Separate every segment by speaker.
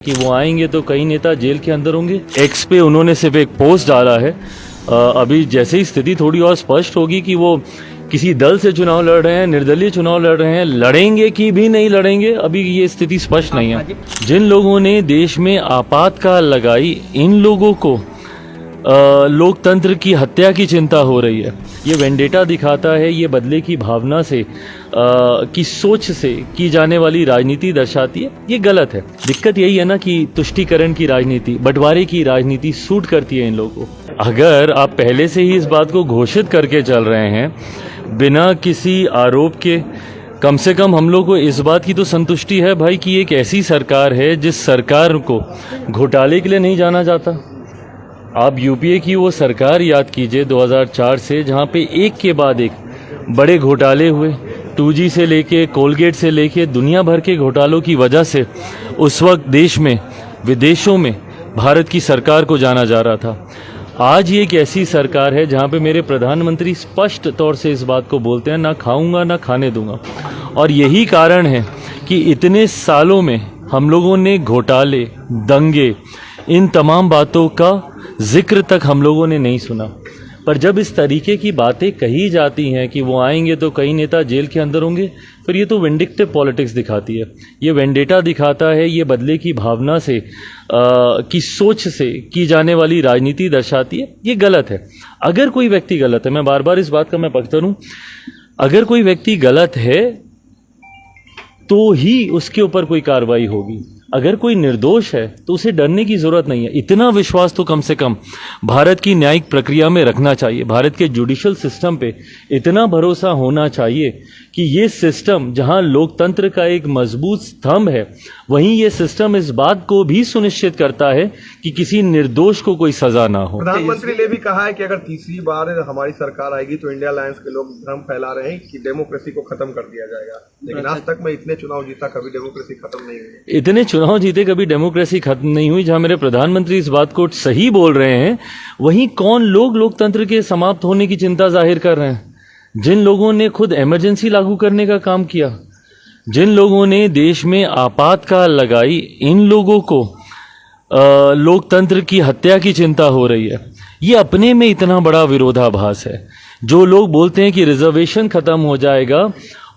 Speaker 1: कि वो आएंगे तो कई नेता जेल के अंदर होंगे। एक्स पे उन्होंने सिर्फ एक पोस्ट डाला है। अभी जैसे ही स्थिति थोड़ी और स्पष्ट होगी कि वो किसी दल से चुनाव लड़ रहे हैं, निर्दलीय चुनाव लड़ रहे हैं, लड़ेंगे कि भी नहीं लड़ेंगे, अभी ये स्थिति स्पष्ट नहीं है। जिन लोगों ने देश में आपातकाल लगाई, इन लोगों को लोकतंत्र की हत्या की चिंता हो रही है। ये वेंडेटा दिखाता है, ये बदले की भावना से की सोच से की जाने वाली राजनीति दर्शाती है। ये गलत है। दिक्कत यही है ना कि तुष्टीकरण की राजनीति, बंटवारे की राजनीति सूट करती है इन लोगों को। अगर आप पहले से ही इस बात को घोषित करके चल रहे हैं बिना किसी आरोप के, कम से कम हम लोग को इस बात की तो संतुष्टि है भाई कि एक ऐसी सरकार है जिस सरकार को घोटाले के लिए नहीं जाना जाता। आप यूपीए की वो सरकार याद कीजिए 2004 से, जहाँ पे एक के बाद एक बड़े घोटाले हुए। 2G से लेके कोलगेट से लेके दुनिया भर के घोटालों की वजह से उस वक्त देश में, विदेशों में भारत की सरकार को जाना जा रहा था। आज ये एक ऐसी सरकार है जहाँ पे मेरे प्रधानमंत्री स्पष्ट तौर से इस बात को बोलते हैं, ना खाऊंगा ना खाने दूंगा। और यही कारण है कि इतने सालों में हम लोगों ने घोटाले, दंगे, इन तमाम बातों का जिक्र तक हम लोगों ने नहीं सुना। पर जब इस तरीके की बातें कही जाती हैं कि वो आएंगे तो कई नेता जेल के अंदर होंगे, फिर ये तो विंडिक्टिव पॉलिटिक्स दिखाती है। ये वेंडेटा दिखाता है, ये बदले की भावना से की सोच से की जाने वाली राजनीति दर्शाती है। ये गलत है। अगर कोई व्यक्ति गलत है, मैं बार बार इस बात का मैं पक्ष हूँ, अगर कोई व्यक्ति गलत है तो ही उसके ऊपर कोई कार्रवाई होगी। अगर कोई निर्दोष है तो उसे डरने की जरूरत नहीं है। इतना विश्वास तो कम से कम भारत की न्यायिक प्रक्रिया में रखना चाहिए। भारत के जुडिशियल सिस्टम पे इतना भरोसा होना चाहिए कि ये सिस्टम, जहां लोकतंत्र का एक मजबूत स्तंभ है, वहीं ये सिस्टम इस बात को भी सुनिश्चित करता है कि किसी निर्दोष को कोई सजा ना हो।
Speaker 2: प्रधानमंत्री ने भी कहा है कि अगर तीसरी बार हमारी सरकार आएगी तो इंडिया अलायंस के लोग भ्रम फैला रहे हैं कि डेमोक्रेसी को खत्म कर दिया जाएगा। लेकिन आज तक मैं इतने चुनाव जीता, कभी डेमोक्रेसी खत्म नहीं हुई।
Speaker 1: इतने चुनाव जीते, कभी डेमोक्रेसी खत्म नहीं हुई। जहां मेरे प्रधानमंत्री इस बात को सही बोल रहे हैं, वहीं कौन लोग लोकतंत्र के समाप्त होने की चिंता जाहिर कर रहे हैं? जिन लोगों ने खुद इमरजेंसी लागू करने का काम किया, जिन लोगों ने देश में आपातकाल लगाई, इन लोगों को लोकतंत्र की हत्या की चिंता हो रही है। ये अपने में इतना बड़ा विरोधाभास है। जो लोग बोलते हैं कि रिजर्वेशन खत्म हो जाएगा,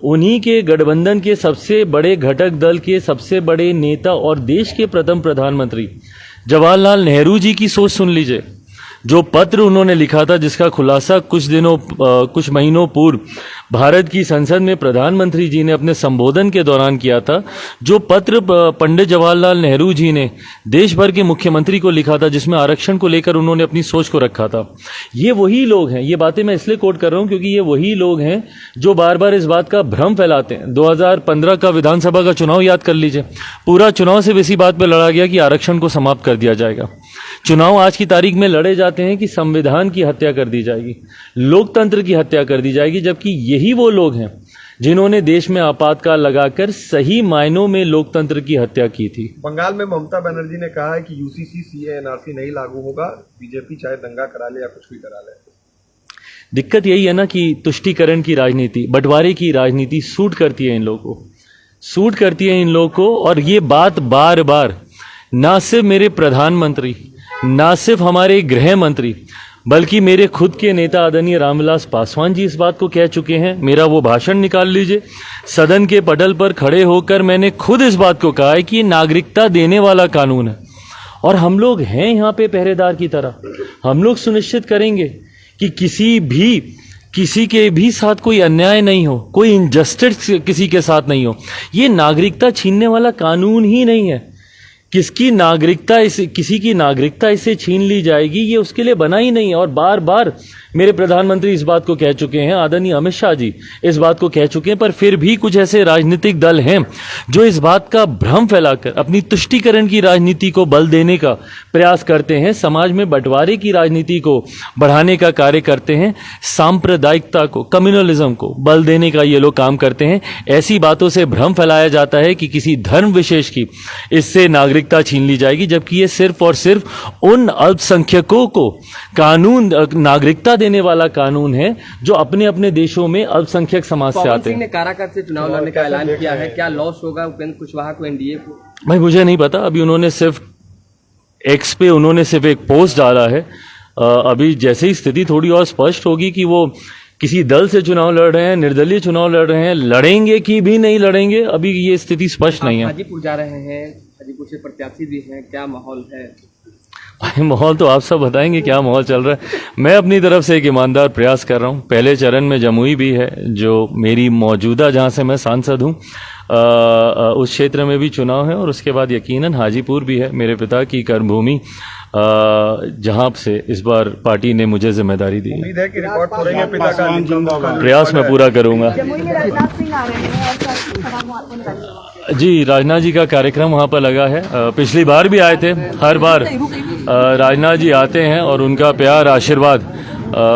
Speaker 1: उन्हीं के गठबंधन के सबसे बड़े घटक दल के सबसे बड़े नेता और देश के प्रथम प्रधानमंत्री जवाहरलाल नेहरू जी की सोच सुन लीजिए। जो पत्र उन्होंने लिखा था, जिसका खुलासा कुछ महीनों पूर्व भारत की संसद में प्रधानमंत्री जी ने अपने संबोधन के दौरान किया था, जो पत्र पंडित जवाहरलाल नेहरू जी ने देश भर के मुख्यमंत्री को लिखा था, जिसमें आरक्षण को लेकर उन्होंने अपनी सोच को रखा था। ये वही लोग हैं, ये बातें मैं इसलिए कोट कर रहा हूं क्योंकि ये वही लोग हैं जो बार बार इस बात का भ्रम फैलाते हैं। 2015 का विधानसभा का चुनाव याद कर लीजिए। पूरा चुनाव सिर्फ इसी बात पर लड़ा गया कि आरक्षण को समाप्त कर दिया जाएगा। चुनाव आज की तारीख में लड़े जाते हैं कि संविधान की हत्या कर दी जाएगी, लोकतंत्र की हत्या कर दी जाएगी, जबकि यही वो लोग हैं जिन्होंने देश में आपातकाल लगाकर सही मायनों में लोकतंत्र की हत्या की थी।
Speaker 2: बंगाल में ममता बनर्जी ने कहा है कि यूसीसी सीए एनआरसी नहीं लागू होगा, बीजेपी चाहे दंगा करा ले या कुछ भी करा ले।
Speaker 1: दिक्कत यही है ना कि तुष्टीकरण की राजनीति, बंटवारे की राजनीति सूट करती है इन लोगों को, सूट करती है इन लोगों को। और ये बात बार बार ना सिर्फ मेरे प्रधानमंत्री, ना सिर्फ हमारे गृह मंत्री, बल्कि मेरे खुद के नेता आदरणीय रामविलास पासवान जी इस बात को कह चुके हैं। मेरा वो भाषण निकाल लीजिए, सदन के पटल पर खड़े होकर मैंने खुद इस बात को कहा है कि ये नागरिकता देने वाला कानून है और हम लोग हैं यहाँ पे पहरेदार की तरह। हम लोग सुनिश्चित करेंगे कि किसी के भी साथ कोई अन्याय नहीं हो, कोई इनजस्टिस किसी के साथ नहीं हो। ये नागरिकता छीनने वाला कानून ही नहीं है। किसी की नागरिकता इसे छीन ली जाएगी, ये उसके लिए बना ही नहीं है। और बार बार मेरे प्रधानमंत्री इस बात को कह चुके हैं, आदरणीय अमित शाह जी इस बात को कह चुके हैं, पर फिर भी कुछ ऐसे राजनीतिक दल हैं जो इस बात का भ्रम फैलाकर अपनी तुष्टीकरण की राजनीति को बल देने का प्रयास करते हैं, समाज में बंटवारे की राजनीति को बढ़ाने का कार्य करते हैं, सांप्रदायिकता को, कम्युनलिज्म को बल देने का ये लोग काम करते हैं। ऐसी बातों से भ्रम फैलाया जाता है कि किसी धर्म विशेष की इससे नागरिकता छीन ली जाएगी, जबकि ये सिर्फ और सिर्फ उन अल्पसंख्यकों को नागरिकता देने वाला कानून है जो अपने अपने देशों में अल्पसंख्यक समाज से आते हैं।
Speaker 3: ने काराकाट से चुनाव लड़ने का ऐलान किया है, क्या लॉस होगा उपेंद्र कुशवाहा को, एनडीए को?
Speaker 1: भाई मुझे नहीं पता, अभी उन्होंने सिर्फ एक्स पे उन्होंने सिर्फ एक पोस्ट डाला है। अभी जैसे ही स्थिति थोड़ी और स्पष्ट होगी कि वो किसी दल से चुनाव लड़ रहे हैं, निर्दलीय चुनाव लड़ रहे हैं, लड़ेंगे कि भी नहीं लड़ेंगे, अभी ये स्थिति स्पष्ट नहीं है।
Speaker 3: हाजीपुर जा रहे हैं, हाजीपुर से प्रत्याशी भी हैं, क्या माहौल है?
Speaker 1: भाई माहौल तो आप सब बताएंगे क्या माहौल चल रहा है। मैं अपनी तरफ से एक ईमानदार प्रयास कर रहा हूँ। पहले चरण में जमुई भी है, जो मेरी मौजूदा जहाँ से मैं सांसद हूँ, उस क्षेत्र में भी चुनाव है, और उसके बाद यकीनन हाजीपुर भी है, मेरे पिता की कर्मभूमि, जहाँ से इस बार पार्टी ने मुझे जिम्मेदारी दी है।
Speaker 2: उम्मीद है कि रिकॉर्ड तोड़ेंगे पिता का।
Speaker 1: प्रयास मैं पूरा करूँगा।
Speaker 4: जमुई में राजनाथ सिंह आ रहे हैं और साथ ही सभा को आपको निकालेंगे।
Speaker 1: जी, राजनाथ जी का कार्यक्रम वहाँ पर लगा है। पिछली बार भी आए थे। हर बार राजनाथ जी आते हैं और उनका प्यार आशीर्वाद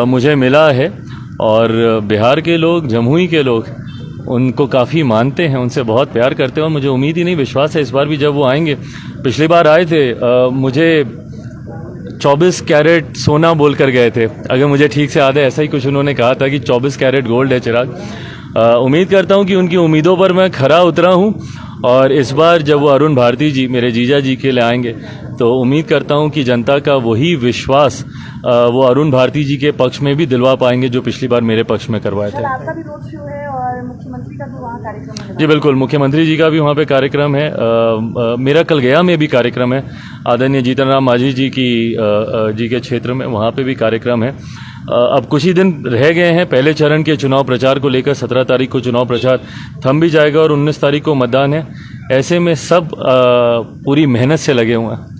Speaker 1: मुझे मिला है, और बिहार के लोग, जमुई के लोग उनको काफ़ी मानते हैं, उनसे बहुत प्यार करते हैं, और मुझे उम्मीद ही नहीं, विश्वास है इस बार भी जब वो आएंगे। पिछली बार आए थे, मुझे 24 कैरेट सोना बोल कर गए थे, अगर मुझे ठीक से याद है, ऐसा ही कुछ उन्होंने कहा था कि 24 कैरेट गोल्ड है चिराग। उम्मीद करता हूं कि उनकी उम्मीदों पर मैं खरा उतरा हूं, और इस बार जब वो अरुण भारती जी, मेरे जीजा जी के लिए आएंगे, तो उम्मीद करता हूं कि जनता का वही विश्वास वो अरुण भारती जी के पक्ष में भी दिलवा पाएंगे जो पिछली बार मेरे पक्ष में करवाए थे।
Speaker 4: आपका भी रोड शो है और मुख्यमंत्री का भी वहाँ कार्यक्रम है।
Speaker 1: जी बिल्कुल, मुख्यमंत्री जी का भी वहाँ पे कार्यक्रम है। मेरा कल गया में भी कार्यक्रम है, आदरणीय जीतन राम मांझी जी जी के क्षेत्र में, वहाँ पे भी कार्यक्रम है। अब कुछ ही दिन रह गए हैं पहले चरण के चुनाव प्रचार को लेकर। 17 तारीख को चुनाव प्रचार थम भी जाएगा और 19 तारीख को मतदान है। ऐसे में सब पूरी मेहनत से लगे हुए हैं।